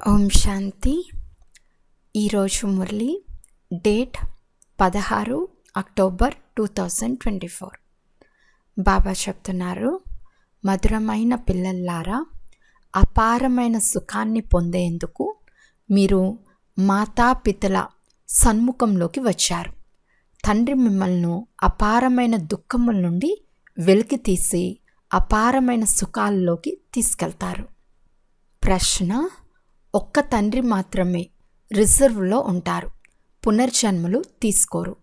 ఓం శాంతి. ఈరోజు Murali date 16 October 2024. బాబా చెప్తున్నారు, మధురమైన పిల్లల్లారా, అపారమైన సుఖాన్ని పొందేందుకు మీరు మాతాపితల సన్ముఖంలోకి వచ్చారు. తండ్రి మిమ్మల్ని అపారమైన దుఃఖముల నుండి వెలికి తీసి అపారమైన సుఖాల్లోకి తీసుకెళ్తారు. ప్రశ్న: ఒక్క తండ్రి మాత్రమే రిజర్వ్లో ఉంటారు, పునర్జన్మలు తీసుకోరు.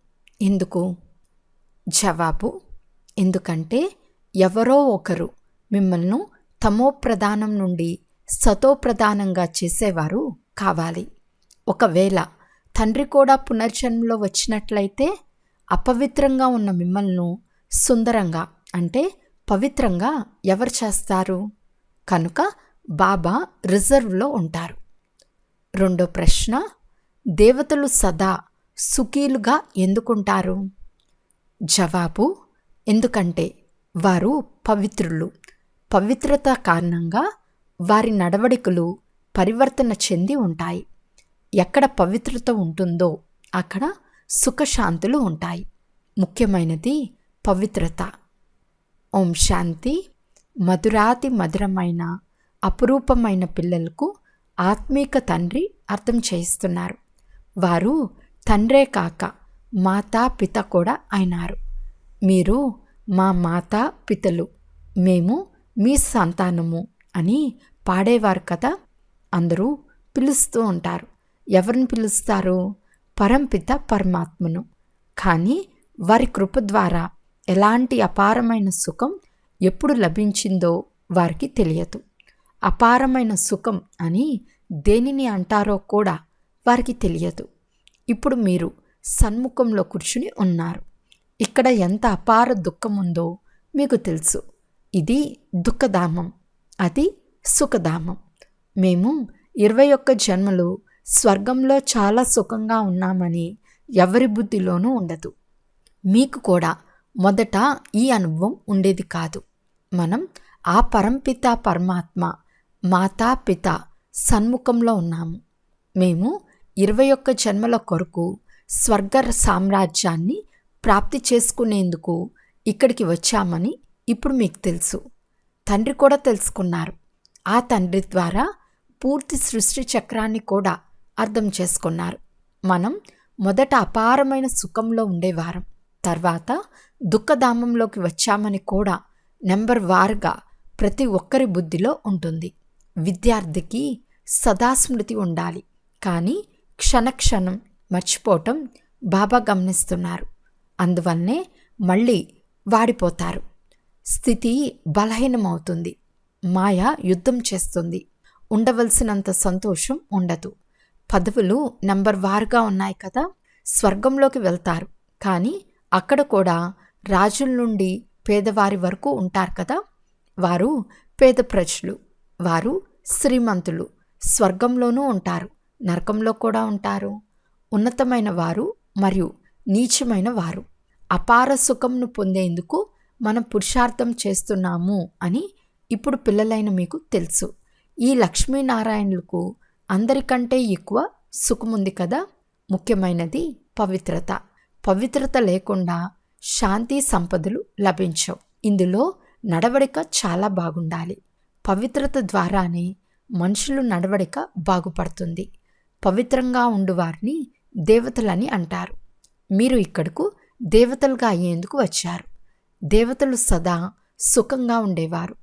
ఎందుకు? జవాబు: ఎందుకంటే ఎవరో ఒకరు మిమ్మల్ని తమోప్రధానం నుండి సతోప్రధానంగా చేసేవారు కావాలి. ఒకవేళ తండ్రి కూడా పునర్జన్మలో వచ్చినట్లయితే అపవిత్రంగా ఉన్న మిమ్మల్ని సుందరంగా అంటే పవిత్రంగా ఎవరు చేస్తారు? కనుక బాబా రిజర్వ్లో ఉంటారు. రెండో ప్రశ్న: దేవతలు సదా సుఖీలుగా ఎందుకుంటారు? జవాబు: ఎందుకంటే వారు పవిత్రులు. పవిత్రత కారణంగా వారి నడవడికలు పరివర్తన చెంది ఉంటాయి. ఎక్కడ పవిత్రత ఉంటుందో అక్కడ సుఖశాంతులు ఉంటాయి. ముఖ్యమైనది పవిత్రత. ఓం శాంతి. మధురాతి మధురమైన అపురూపమైన పిల్లలకు ఆత్మీక తండ్రి అర్థం చేయిస్తున్నారు. వారు తండ్రే కాక మాతా పిత కూడా అయినారు. మీరు మా మాతా పితలు, మేము మీ సంతానము అని పాడేవారు కదా. అందరూ పిలుస్తూ ఉంటారు. ఎవరిని పిలుస్తారు? పరంపిత పరమాత్మను. కానీ వారి కృప ద్వారా ఎలాంటి అపారమైన సుఖం ఎప్పుడు లభించిందో వారికి తెలియదు. అపారమైన సుఖం అని దేనిని అంటారో కూడా వారికి తెలియదు. ఇప్పుడు మీరు సన్ముఖంలో కూర్చుని ఉన్నారు. ఇక్కడ ఎంత అపార దుఃఖం ఉందో మీకు తెలుసు. ఇది దుఃఖధామం, అది సుఖధామం. మేము 21 జన్మలు స్వర్గంలో చాలా సుఖంగా ఉన్నామని ఎవరి బుద్ధిలోనూ ఉండదు. మీకు కూడా మొదట ఈ అనుభవం ఉండేది కాదు. మనం ఆ పరంపిత పరమాత్మ మాతాపిత సన్ముఖంలో ఉన్నాము. మేము 21 జన్మల కొరకు స్వర్గ సామ్రాజ్యాన్ని ప్రాప్తి చేసుకునేందుకు ఇక్కడికి వచ్చామని ఇప్పుడు మీకు తెలుసు. తండ్రి కూడా తెలుసుకున్నారు. ఆ తండ్రి ద్వారా పూర్తి సృష్టి చక్రాన్ని కూడా అర్థం చేసుకున్నారు. మనం మొదట అపారమైన సుఖంలో ఉండేవారం, తర్వాత దుఃఖధామంలోకి వచ్చామని కూడా నెంబర్ వారుగా ప్రతి ఒక్కరి బుద్ధిలో ఉంటుంది. విద్యార్థికి సదాస్మృతి ఉండాలి, కానీ క్షణక్షణం మర్చిపోవటం బాబా గమనిస్తున్నారు. అందువల్లనే మళ్ళీ వాడిపోతారు. స్థితి బలహీనమవుతుంది. మాయ యుద్ధం చేస్తుంది. ఉండవలసినంత సంతోషం ఉండదు. పదవులు నెంబర్ వారుగా ఉన్నాయి కదా. స్వర్గంలోకి వెళ్తారు, కానీ అక్కడ కూడా రాజుల నుండి పేదవారి వరకు ఉంటారు కదా. వారు పేద ప్రజలు, వారు శ్రీమంతులు. స్వర్గంలోనూ ఉంటారు, నరకంలో కూడా ఉంటారు. ఉన్నతమైన వారు మరియు నీచమైన వారు. అపార సుఖంను పొందేందుకు మనం పురుషార్థం చేస్తున్నాము అని ఇప్పుడు పిల్లలైన మీకు తెలుసు. ఈ లక్ష్మీనారాయణులకు అందరికంటే ఎక్కువ సుఖముంది కదా. ముఖ్యమైనది పవిత్రత. పవిత్రత లేకుండా శాంతి సంపదలు లభించవు. ఇందులో నడవడిక చాలా బాగుండాలి. పవిత్రత ద్వారానే మనుషులు నడవడిక బాగుపడుతుంది. పవిత్రంగా ఉండువారిని దేవతలని అంటారు. మీరు ఇక్కడకు దేవతలుగా అయ్యేందుకు వచ్చారు. దేవతలు సదా సుఖంగా ఉండేవారు.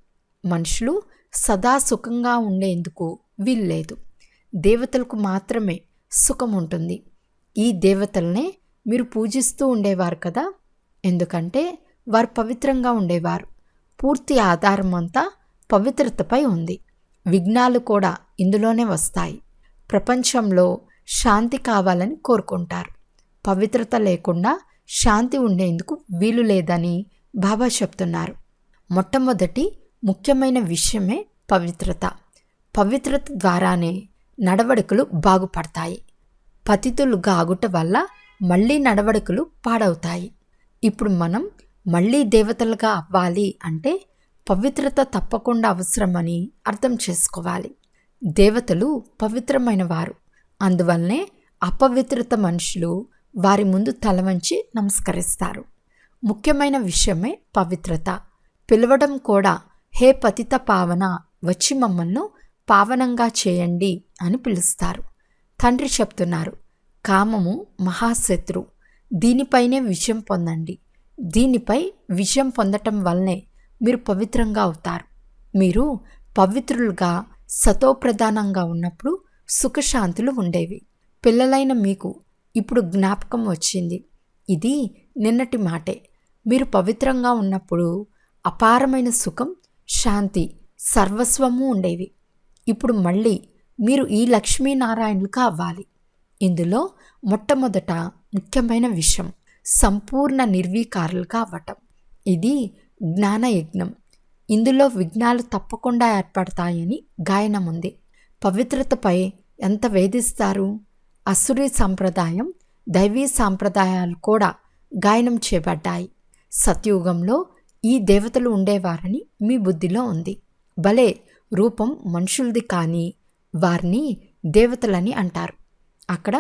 మనుషులు సదా సుఖంగా ఉండేందుకు వీల్లేదు. దేవతలకు మాత్రమే సుఖం ఉంటుంది. ఈ దేవతలనే మీరు పూజిస్తూ ఉండేవారు కదా. ఎందుకంటే వారు పవిత్రంగా ఉండేవారు. పూర్తి ఆధారం అంతా పవిత్రతపై ఉంది. విఘ్నాలు కూడా ఇందులోనే వస్తాయి. ప్రపంచంలో శాంతి కావాలని కోరుకుంటారు. పవిత్రత లేకుండా శాంతి ఉండేందుకు వీలు లేదని బాబా చెప్తున్నారు. మొట్టమొదటి ముఖ్యమైన విషయమే పవిత్రత. పవిత్రత ద్వారానే నడవడికలు బాగుపడతాయి. పతితులు గాగుట వల్ల మళ్ళీ నడవడికలు పాడవుతాయి. ఇప్పుడు మనం మళ్ళీ దేవతలుగా అవ్వాలి అంటే పవిత్రత తప్పకుండా అవసరమని అర్థం చేసుకోవాలి. దేవతలు పవిత్రమైన వారు, అందువల్లనే అపవిత్రత మనుషులు వారి ముందు తల వంచి నమస్కరిస్తారు. ముఖ్యమైన విషయమే పవిత్రత. పిలవడం కూడా హే పతిత పావన, వచ్చి మమ్మల్ని పావనంగా చేయండి అని పిలుస్తారు. తండ్రి చెప్తున్నారు, కామము మహాశత్రు, దీనిపైనే విజయం పొందండి. దీనిపై విజయం పొందటం వల్లనే మీరు పవిత్రంగా అవుతారు. మీరు పవిత్రులుగా సతోప్రధానంగా ఉన్నప్పుడు సుఖశాంతులు ఉండేవి. పిల్లలైన మీకు ఇప్పుడు జ్ఞాపకం వచ్చింది. ఇది నిన్నటి మాటే. మీరు పవిత్రంగా ఉన్నప్పుడు అపారమైన సుఖం, శాంతి, సర్వస్వము ఉండేవి. ఇప్పుడు మళ్ళీ మీరు ఈ లక్ష్మీనారాయణులుగా అవ్వాలి. ఇందులో మొట్టమొదట ముఖ్యమైన విషయం సంపూర్ణ నిర్వీకారులుగా అవ్వటం. ఇది జ్ఞానయజ్ఞం. ఇందులో విఘ్నాలు తప్పకుండా ఏర్పడతాయని గాయనం ఉంది. పవిత్రతపై ఎంత వేధిస్తారు. అసురీ సంప్రదాయం, దైవీ సాంప్రదాయాలు కూడా గాయనం చేయబడ్డాయి. సత్యుగంలో ఈ దేవతలు ఉండేవారని మీ బుద్ధిలో ఉంది. భలే, రూపం మనుషులది కానీ వారిని దేవతలని అంటారు. అక్కడ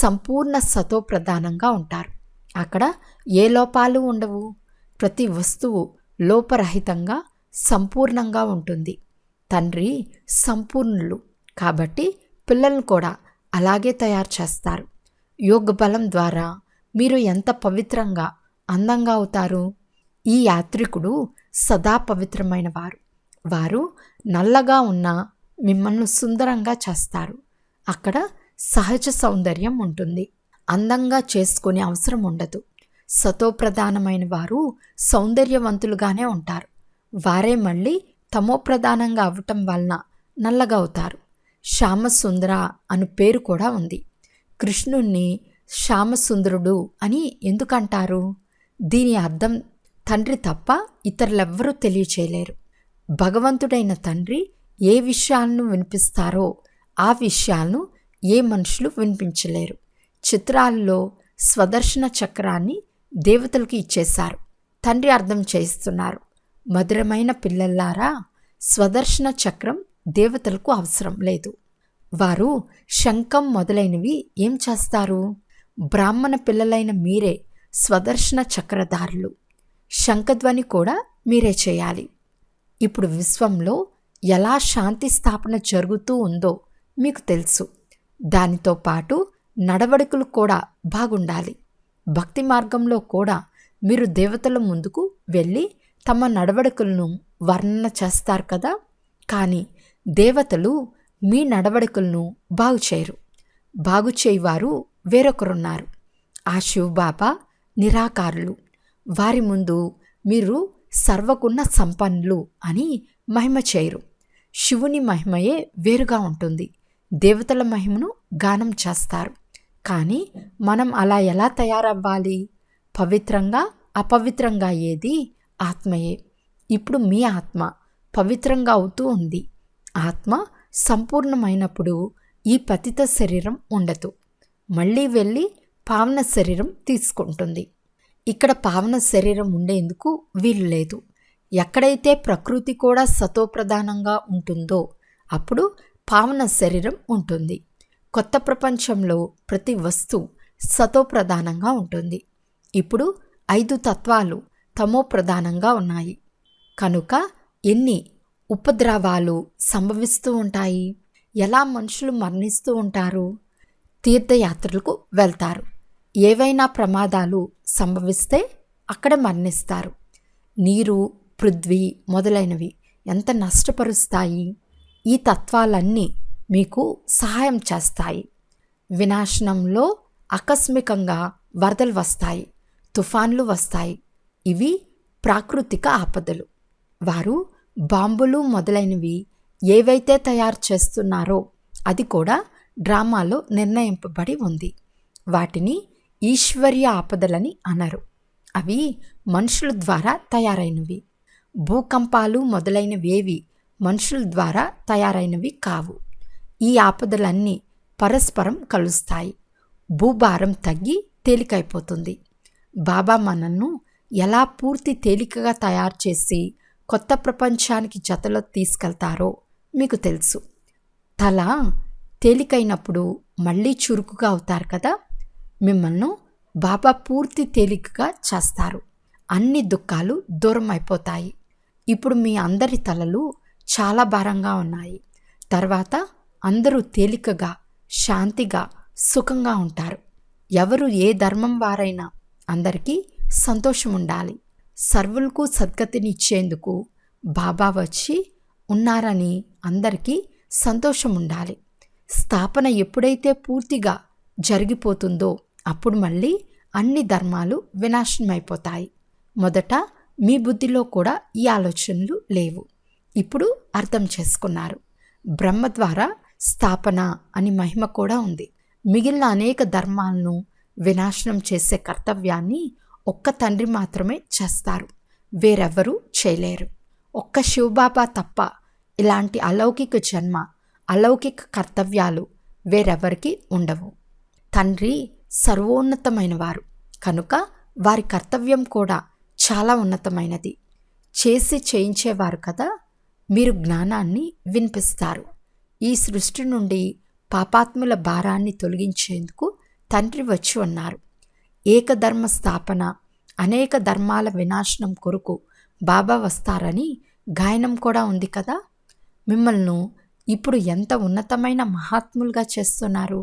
సంపూర్ణ సతోప్రధానంగా ఉంటారు. అక్కడ ఏ లోపాలు ఉండవు. ప్రతి వస్తువు లోపరహితంగా సంపూర్ణంగా ఉంటుంది. తండ్రి సంపూర్ణులు కాబట్టి పిల్లలను కూడా అలాగే తయారు చేస్తారు. యోగ బలం ద్వారా మీరు ఎంత పవిత్రంగా, అందంగా అవుతారు. ఈ యాత్రికుడు సదా పవిత్రమైన వారు. వారు నల్లగా ఉన్న మిమ్మల్ని సుందరంగా చేస్తారు. అక్కడ సహజ సౌందర్యం ఉంటుంది. అందంగా చేసుకునే అవసరం ఉండదు. సతోప్రధానమైన వారు సౌందర్యవంతులుగానే ఉంటారు. వారే మళ్ళీ తమోప్రధానంగా అవ్వటం వలన నల్లగా అవుతారు. శ్యామసుందర అను పేరు కూడా ఉంది. కృష్ణుణ్ణి శ్యామసుందరుడు అని ఎందుకంటారు? దీని అర్థం తండ్రి తప్ప ఇతరులెవ్వరూ తెలియచేయలేరు. భగవంతుడైన తండ్రి ఏ విషయాలను వినిపిస్తారో ఆ విషయాలను ఏ మనుషులు వినిపించలేరు. చిత్రాల్లో స్వదర్శన చక్రాన్ని దేవతలకు ఇచ్చేశారు. తండ్రి అర్థం చేయిస్తున్నారు, మధురమైన పిల్లల్లారా, స్వదర్శన చక్రం దేవతలకు అవసరం లేదు. వారు శంఖం మొదలైనవి ఏం చేస్తారు? బ్రాహ్మణ పిల్లలైన మీరే స్వదర్శన చక్రధారులు. శంఖధ్వని కూడా మీరే చేయాలి. ఇప్పుడు విశ్వంలో ఎలా శాంతి స్థాపన జరుగుతూ ఉందో మీకు తెలుసు. దానితో పాటు నడవడికలు కూడా బాగుండాలి. భక్తి మార్గంలో కూడా మీరు దేవతల ముందుకు వెళ్ళి తమ నడవడికలను వర్ణన చేస్తారు కదా. కానీ దేవతలు మీ నడవడికలను బాగు చేయరు. బాగు చేయవారు వేరొకరున్నారు. ఆ శివబాబా నిరాకారులు. వారి ముందు మీరు సర్వగుణ సంపన్నులు అని మహిమ చేయరు. శివుని మహిమయే వేరుగా ఉంటుంది. దేవతల మహిమను గానం చేస్తారు. కానీ మనం అలా ఎలా తయారవ్వాలి? పవిత్రంగా అపవిత్రంగా ఏది? ఆత్మయే. ఇప్పుడు మీ ఆత్మ పవిత్రంగా అవుతూ ఉంది. ఆత్మ సంపూర్ణమైనప్పుడు ఈ పతిత శరీరం ఉండదు. మళ్ళీ వెళ్ళి పావన శరీరం తీసుకుంటుంది. ఇక్కడ పావన శరీరం ఉండేందుకు వీలు లేదు. ఎక్కడైతే ప్రకృతి కూడా సతోప్రధానంగా ఉంటుందో అప్పుడు పావన శరీరం ఉంటుంది. కొత్త ప్రపంచంలో ప్రతి వస్తువు సతోప్రధానంగా ఉంటుంది. ఇప్పుడు 5 తత్వాలు తమోప్రధానంగా ఉన్నాయి. కనుక ఎన్ని ఉపద్రవాలు సంభవిస్తూ ఉంటాయి. ఎలా మనుషులు మరణిస్తూ ఉంటారు? తీర్థయాత్రలకు వెళ్తారు. ఏవైనా ప్రమాదాలు సంభవిస్తే అక్కడ మరణిస్తారు. నీరు, పృథ్వీ మొదలైనవి ఎంత నష్టపరుస్తాయి. ఈ తత్వాలన్నీ మీకు సహాయం చేస్తాయి. వినాశనంలో ఆకస్మికంగా వరదలు వస్తాయి, తుఫాన్లు వస్తాయి. ఇవి ప్రాకృతిక ఆపదలు. వారు బాంబులు మొదలైనవి ఏవైతే తయారు చేస్తున్నారో అది కూడా డ్రామాలో నిర్ణయింపబడి ఉంది. వాటిని ఈశ్వర్య ఆపదలని అనరు. అవి మనుషుల ద్వారా తయారైనవి. భూకంపాలు మొదలైనవేవి మనుషుల ద్వారా తయారైనవి కావు. ఈ ఆపదలన్నీ పరస్పరం కలుస్తాయి. భూభారం తగ్గి తేలికైపోతుంది. బాబా మనల్ని ఎలా పూర్తి తేలికగా తయారు చేసి కొత్త ప్రపంచానికి జతలో తీసుకెళ్తారో మీకు తెలుసు. తల తేలికైనప్పుడు మళ్ళీ చురుకుగా అవుతారు కదా. మిమ్మల్ని బాబా పూర్తి తేలికగా చేస్తారు. అన్ని దుఃఖాలు దూరం అయిపోతాయి. ఇప్పుడు మీ అందరి తలలు చాలా భారంగా ఉన్నాయి. తర్వాత అందరూ తేలికగా, శాంతిగా, సుఖంగా ఉంటారు. ఎవరు ఏ ధర్మం వారైనా అందరికీ సంతోషం ఉండాలి. సర్వులకు సద్గతినిచ్చేందుకు బాబా వచ్చి ఉన్నారని అందరికీ సంతోషం ఉండాలి. స్థాపన ఎప్పుడైతే పూర్తిగా జరిగిపోతుందో అప్పుడు మళ్ళీ అన్ని ధర్మాలు వినాశనమైపోతాయి. మొదట మీ బుద్ధిలో కూడా ఈ ఆలోచనలు లేవు. ఇప్పుడు అర్థం చేసుకున్నారు. బ్రహ్మ ద్వారా స్థాపన అని మహిమ కూడా ఉంది. మిగిలిన అనేక ధర్మాలను వినాశనం చేసే కర్తవ్యాన్ని ఒక్క తండ్రి మాత్రమే చేస్తారు. వేరెవ్వరూ చేయలేరు. ఒక్క శివబాబా తప్ప ఇలాంటి అలౌకిక జన్మ, అలౌకిక కర్తవ్యాలు వేరెవ్వరికి ఉండవు. తండ్రి సర్వోన్నతమైన వారు కనుక వారి కర్తవ్యం కూడా చాలా ఉన్నతమైనది. చేయించేవారు కదా. మీరు జ్ఞానాన్ని వినిపిస్తారు. ఈ సృష్టి నుండి పాపాత్ముల భారాన్ని తొలగించేందుకు తండ్రి వచ్చి ఉన్నారు. ఏకధర్మ స్థాపన, అనేక ధర్మాల వినాశనం కొరకు బాబా వస్తారని గాయనం కూడా ఉంది కదా. మిమ్మల్ని ఇప్పుడు ఎంత ఉన్నతమైన మహాత్ములుగా చేస్తున్నారు.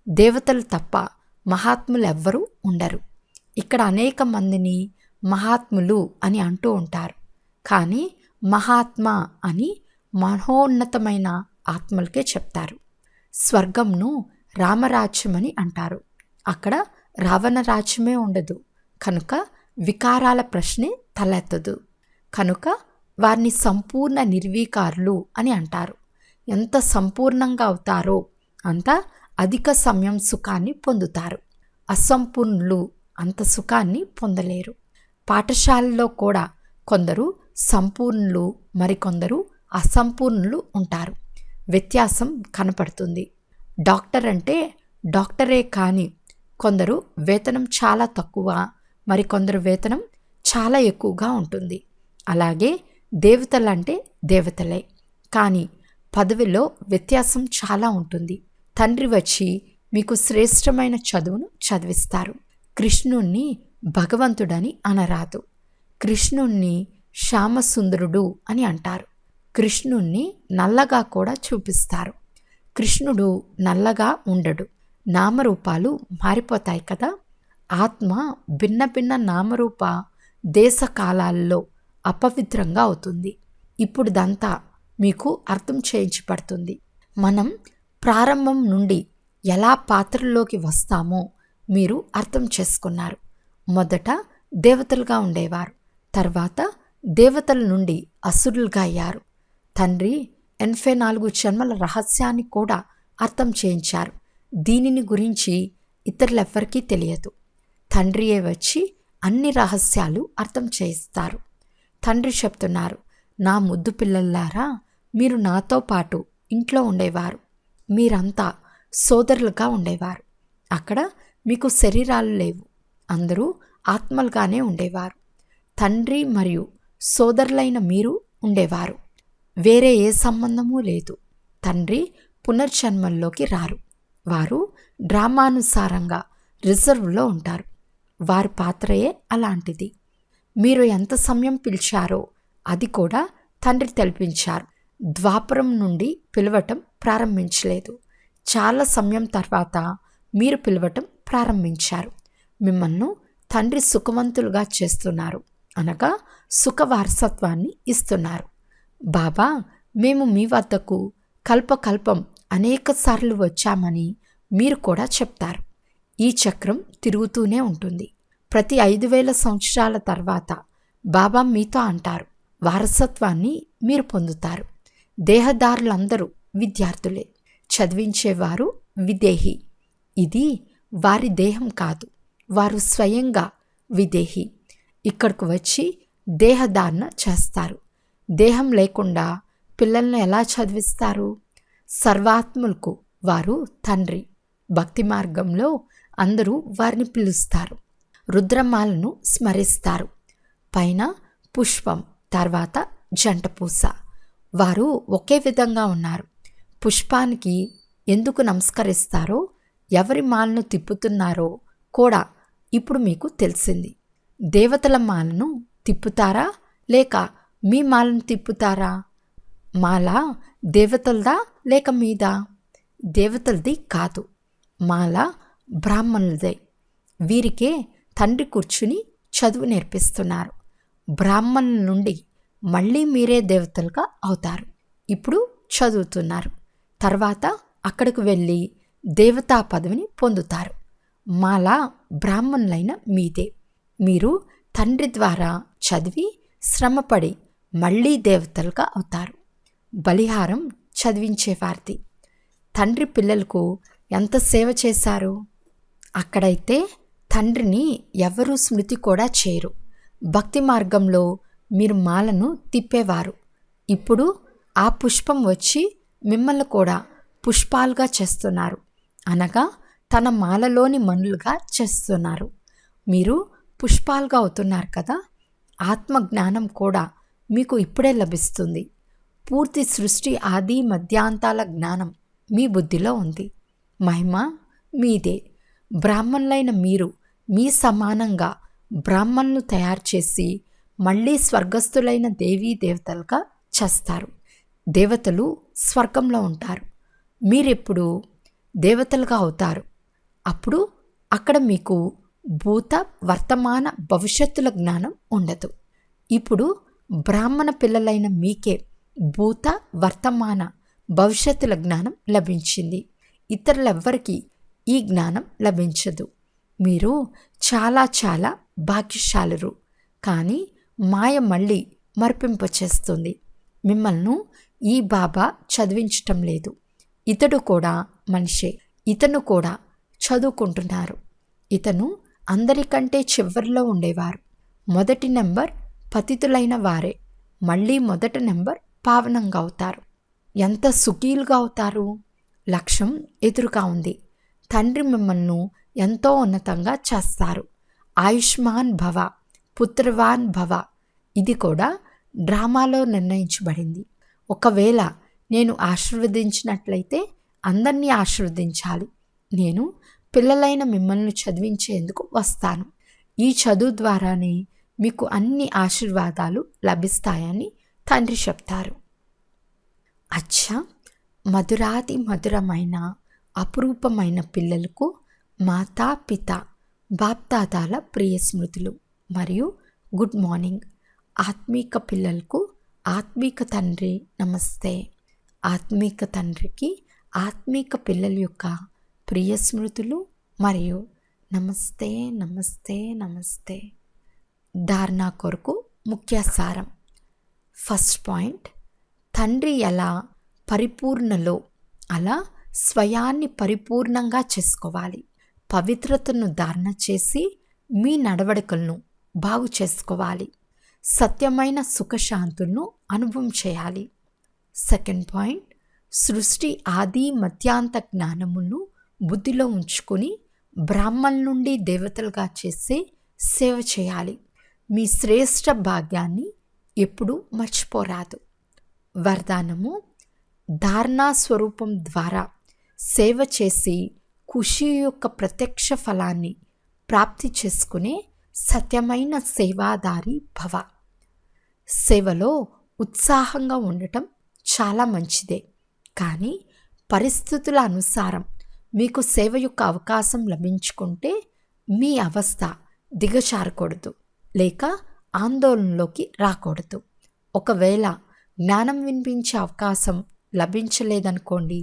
దేవతలు తప్ప మహాత్ములు ఎవ్వరూ ఉండరు. ఇక్కడ అనేక మందిని మహాత్ములు అని అంటూ ఉంటారు. కానీ మహాత్మ అని మహోన్నతమైన ఆత్మలకే చెప్తారు. స్వర్గంను రామరాజ్యమని అంటారు. అక్కడ రావణ రాజ్యమే ఉండదు. కనుక వికారాల ప్రశ్నే తలెత్తదు. కనుక వారిని సంపూర్ణ నిర్వీకారులు అని అంటారు. ఎంత సంపూర్ణంగా అవుతారో అంత అధిక సమయం సుఖాన్ని పొందుతారు. అసంపూర్ణులు అంత సుఖాన్ని పొందలేరు. పాఠశాలలో కూడా కొందరు సంపూర్ణులు, మరికొందరు అసంపూర్ణులు ఉంటారు. వ్యత్యాసం కనపడుతుంది. డాక్టర్ అంటే డాక్టరే కానీ కొందరు వేతనం చాలా తక్కువ, మరికొందరు వేతనం చాలా ఎక్కువగా ఉంటుంది. అలాగే దేవతలంటే దేవతలే, కానీ పదవిలో వ్యత్యాసం చాలా ఉంటుంది. తండ్రి వచ్చి మీకు శ్రేష్టమైన చదువును చదివిస్తారు. కృష్ణుణ్ణి భగవంతుడని అనరాదు. కృష్ణుణ్ణి శ్యామసుందరుడు అని అంటారు. కృష్ణుణ్ణి నల్లగా కూడా చూపిస్తారు. కృష్ణుడు నల్లగా ఉండడు. నామరూపాలు మారిపోతాయి కదా. ఆత్మ భిన్న భిన్న నామరూప దేశ కాలాల్లో అపవిత్రంగా అవుతుంది. ఇప్పుడు దంతా మీకు అర్థం చేయించబడుతుంది. మనం ప్రారంభం నుండి ఎలా పాత్రలోకి వస్తామో మీరు అర్థం చేసుకున్నారు. మొదట దేవతలుగా ఉండేవారు, తర్వాత దేవతల నుండి అసురులుగా అయ్యారు. తండ్రి 84 జన్మల రహస్యాన్ని కూడా అర్థం చేయించారు. దీనిని గురించి ఇతరులెవ్వరికీ తెలియదు. తండ్రియే వచ్చి అన్ని రహస్యాలు అర్థం చేయిస్తారు. తండ్రి చెప్తున్నారు, నా ముద్దు పిల్లల్లారా, మీరు నాతో పాటు ఇంట్లో ఉండేవారు. మీరంతా సోదరులుగా ఉండేవారు. అక్కడ మీకు శరీరాలు లేవు. అందరూ ఆత్మలుగానే ఉండేవారు. తండ్రి మరియు సోదరులైన మీరు ఉండేవారు. వేరే ఏ సంబంధమూ లేదు. తండ్రి పునర్జన్మల్లోకి రారు. వారు డ్రామానుసారంగా రిజర్వ్లో ఉంటారు. వారి పాత్రయే అలాంటిది. మీరు ఎంత సమయం పిలిచారో అది కూడా తండ్రి తెలిపించారు. ద్వాపరం నుండి పిలవటం ప్రారంభించలేదు. చాలా సమయం తర్వాత మీరు పిలవటం ప్రారంభించారు. మిమ్మల్ని తండ్రి సుఖవంతులుగా చేస్తున్నారు, అనగా సుఖ వారసత్వాన్ని ఇస్తున్నారు. బాబా, మేము మీ వద్దకు కల్పకల్పం అనేక సార్లు వచ్చామని మీరు కూడా చెప్తారు. ఈ చక్రం తిరుగుతూనే ఉంటుంది. ప్రతి 5000 సంవత్సరాల తర్వాత బాబా మీతో అంటారు, వారసత్వాన్ని మీరు పొందుతారు. దేహదారులందరూ విద్యార్థులే, చదివించేవారు విదేహి. ఇది వారి దేహం కాదు, వారు స్వయంగా విదేహి. ఇక్కడకు వచ్చి దేహధారణ చేస్తారు. దేహం లేకుండా పిల్లల్ని ఎలా చదివిస్తారు? సర్వాత్ములకు వారు తండ్రి. భక్తి మార్గంలో అందరూ వారిని పిలుస్తారు. రుద్రమాలను స్మరిస్తారు. పైన పుష్పం, తర్వాత జంట పూస. వారు ఒకే విధంగా ఉన్నారు. పుష్పానికి ఎందుకు నమస్కరిస్తారో, ఎవరి మాలను తిప్పుతున్నారో కూడా ఇప్పుడు మీకు తెలిసింది. దేవతల మాలను తిప్పుతారా లేక మీ మాలను తిప్పుతారా? మాల దేవతలదా లేక మీదా? దేవతలది కాదు, మాల బ్రాహ్మణులదే. వీరికే తండ్రి కూర్చుని చదువు నేర్పిస్తున్నారు. బ్రాహ్మణుల నుండి మళ్ళీ మీరే దేవతలుగా అవుతారు. ఇప్పుడు చదువుతున్నారు, తర్వాత అక్కడికి వెళ్ళి దేవతా పదవిని పొందుతారు. మాల బ్రాహ్మణులైన మీదే. మీరు తండ్రి ద్వారా చదివి శ్రమపడి మళ్ళీ దేవతలుగా అవుతారు. బలిహారం చదివించేవారిది. తండ్రి పిల్లలకు ఎంత సేవ చేశారు. అక్కడైతే తండ్రిని ఎవరూ స్మృతి కూడా చేయరు. భక్తి మార్గంలో మీరు మాలను తిప్పేవారు. ఇప్పుడు ఆ పుష్పం వచ్చి మిమ్మల్ని కూడా పుష్పాలుగా చేస్తున్నారు, అనగా తన మాలలోని మనులుగా చేస్తున్నారు. మీరు పుష్పాలుగా అవుతున్నారు కదా. ఆత్మజ్ఞానం కూడా మీకు ఇప్పుడే లభిస్తుంది. పూర్తి సృష్టి ఆది మధ్యాంతాల జ్ఞానం మీ బుద్ధిలో ఉంది. మహిమ మీదే. బ్రాహ్మణులైన మీరు మీ సమానంగా బ్రాహ్మణులు తయారు చేసి మళ్ళీ స్వర్గస్థులైన దేవీ దేవతలుగా చేస్తారు. దేవతలు స్వర్గంలో ఉంటారు, మీరెప్పుడు దేవతలుగా అవుతారు. అప్పుడు అక్కడ మీకు భూత వర్తమాన భవిష్యత్తుల జ్ఞానం ఉండదు. ఇప్పుడు బ్రాహ్మణ పిల్లలైన మీకే భూత వర్తమాన భవిష్యత్తుల జ్ఞానం లభించింది. ఇతరులెవ్వరికీ ఈ జ్ఞానం లభించదు. మీరు చాలా చాలా భాగ్యశాలురు. కానీ మాయ మళ్ళీ మరిపింపచేస్తుంది. మిమ్మల్ని ఈ బాబా చదివించటం లేదు. ఇతడు కూడా మనిషే. ఇతను కూడా చదువుకుంటున్నారు. ఇతను అందరికంటే చివరిలో ఉండేవారు. మొదటి నెంబర్ పతితులైన వారే మళ్ళీ మొదటి నెంబర్ పావనంగా అవుతారు. ఎంత సుఖీలుగా అవుతారు. లక్ష్యం ఎదురుగా ఉంది. తండ్రి మిమ్మల్ని ఎంతో ఉన్నతంగా చేస్తారు. ఆయుష్మాన్ భవ, పుత్రవాన్ భవ. ఇది కూడా డ్రామాలో నిర్ణయించబడింది. ఒకవేళ నేను ఆశీర్వదించినట్లయితే అందరినీ ఆశీర్వదించాలి. నేను పిల్లలైన మిమ్మల్ని చదివించేందుకు వస్తాను. ఈ చదువు ద్వారానే మీకు అన్ని ఆశీర్వాదాలు లభిస్తాయని తండ్రి చెప్తారు. అచ్చా, మధురాతి మధురమైన అపురూపమైన పిల్లలకు మాతా పిత బాప్దాదాల ప్రియ స్మృతులు మరియు గుడ్ మార్నింగ్. ఆత్మీక పిల్లలకు ఆత్మీక తండ్రి నమస్తే. ఆత్మీక తండ్రికి ఆత్మీక పిల్లల యొక్క ప్రియ స్మృతులు మరియు నమస్తే నమస్తే నమస్తే. ధారణ కొరకు ముఖ్య సారం. ఫస్ట్ పాయింట్, తండ్రి ఎలా పరిపూర్ణలో అలా స్వయాన్ని పరిపూర్ణంగా చేసుకోవాలి. పవిత్రతను ధారణ చేసి మీ నడవడికలను బాగు చేసుకోవాలి. సత్యమైన సుఖశాంతులను అనుభవం చేయాలి. సెకండ్ పాయింట్, సృష్టి ఆది మధ్యాంత జ్ఞానమును బుద్ధిలో ఉంచుకొని బ్రాహ్మణుల నుండి దేవతలుగా చేసే సేవ చేయాలి. మీ శ్రేష్ఠ భాగ్యాన్ని ఎప్పుడూ మర్చిపోరాదు. వరదానము, ధారణా స్వరూపం ద్వారా సేవ చేసి ఖుషి యొక్క ప్రత్యక్ష ఫలాన్ని ప్రాప్తి చేసుకునే సత్యమైన సేవాదారి భవ. సేవలో ఉత్సాహంగా ఉండటం చాలా మంచిదే, కానీ పరిస్థితుల అనుసారం మీకు సేవ యొక్క అవకాశం లభించుకుంటే మీ అవస్థ దిగజారకూడదు లేక ఆందోళనలోకి రాకూడదు. ఒకవేళ జ్ఞానం వినిపించే అవకాశం లభించలేదనుకోండి,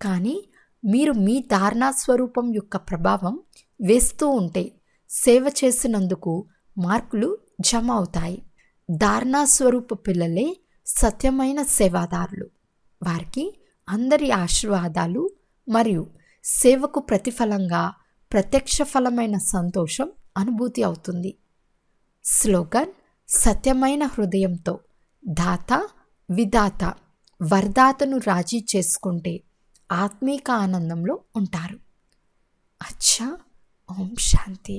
కానీ మీరు మీ ధారణా స్వరూపం యొక్క ప్రభావం వేస్తూ ఉంటే సేవ చేసినందుకు మార్కులు జమ అవుతాయి. ధారణా స్వరూప పిల్లలే సత్యమైన సేవాదారులు. వారికి అందరి ఆశీర్వాదాలు మరియు సేవకు ప్రతిఫలంగా ప్రత్యక్ష ఫలమైన సంతోషం అనుభూతి అవుతుంది. స్లోగన్, సత్యమైన హృదయంతో దాత విధాత వరదాతను రాజీ చేసుకుంటే ఆత్మీక ఆనందంలో ఉంటారు. అచ్చా, ఓం శాంతి.